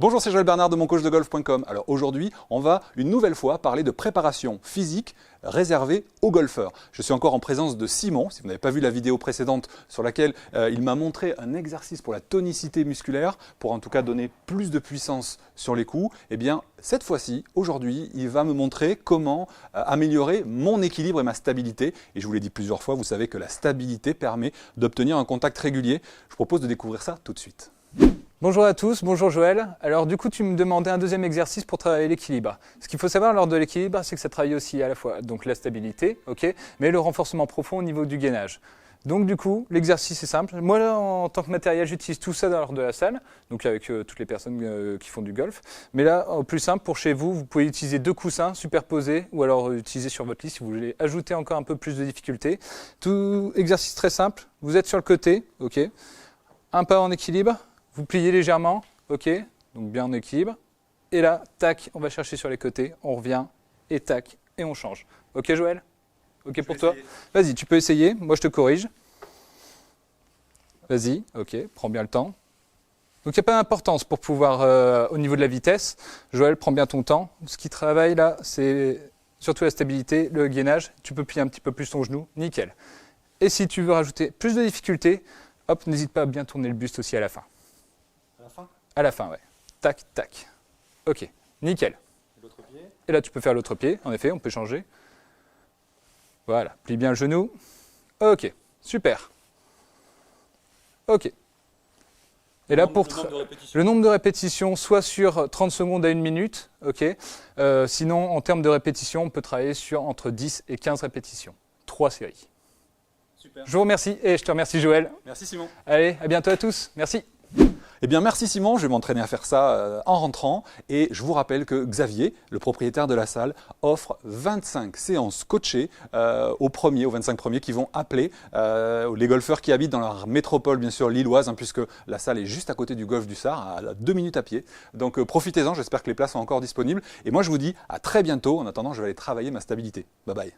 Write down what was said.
Bonjour, c'est Joël Bernard de moncoachdegolf.com. Alors aujourd'hui, on va une nouvelle fois parler de préparation physique réservée aux golfeurs. Je suis encore en présence de Simon, si vous n'avez pas vu la vidéo précédente sur laquelle il m'a montré un exercice pour la tonicité musculaire, pour en tout cas donner plus de puissance sur les coups. Eh bien, cette fois-ci, aujourd'hui, il va me montrer comment améliorer mon équilibre et ma stabilité. Et je vous l'ai dit plusieurs fois, vous savez que la stabilité permet d'obtenir un contact régulier. Je vous propose de découvrir ça tout de suite. Bonjour à tous, bonjour Joël. Alors du coup tu me demandais un deuxième exercice pour travailler l'équilibre. Ce qu'il faut savoir lors de l'équilibre, c'est que ça travaille aussi à la fois donc la stabilité, mais le renforcement profond au niveau du gainage. Donc du coup l'exercice est simple. Moi là, en tant que matériel j'utilise tout ça lors de la salle, donc avec toutes les personnes qui font du golf. Mais là au plus simple pour chez vous, vous pouvez utiliser deux coussins superposés ou alors utiliser sur votre lit si vous voulez ajouter encore un peu plus de difficulté. Tout exercice très simple, vous êtes sur le côté, un pas en équilibre. Vous pliez légèrement, donc bien en équilibre. Et là, tac, on va chercher sur les côtés, on revient, et tac, et on change. Ok Joël? Ok pour toi? Vas-y, tu peux essayer, moi je te corrige. Vas-y, ok, prends bien le temps. Donc il n'y a pas d'importance pour pouvoir, au niveau de la vitesse. Joël, prends bien ton temps. Ce qui travaille là, c'est surtout la stabilité, le gainage. Tu peux plier un petit peu plus ton genou, nickel. Et si tu veux rajouter plus de difficulté, hop, n'hésite pas à bien tourner le buste aussi à la fin. À la fin, ouais. Tac, tac. Ok, nickel. L'autre pied. Et là, tu peux faire l'autre pied. En effet, on peut changer. Voilà, plie bien le genou. Ok, super. Ok. Et là, pour le nombre de répétitions, soit sur 30 secondes à 1 minute, sinon, en termes de répétitions, on peut travailler sur entre 10 et 15 répétitions. 3 séries. Super. Je vous remercie et je te remercie Joël. Merci Simon. Allez, à bientôt à tous. Merci. Eh bien merci Simon, je vais m'entraîner à faire ça en rentrant et je vous rappelle que Xavier, le propriétaire de la salle, offre 25 séances coachées aux 25 premiers qui vont appeler les golfeurs qui habitent dans leur métropole bien sûr lilloise, puisque la salle est juste à côté du golfe du Sar, à 2 minutes à pied. Donc profitez-en, j'espère que les places sont encore disponibles et moi je vous dis à très bientôt. En attendant, je vais aller travailler ma stabilité. Bye bye.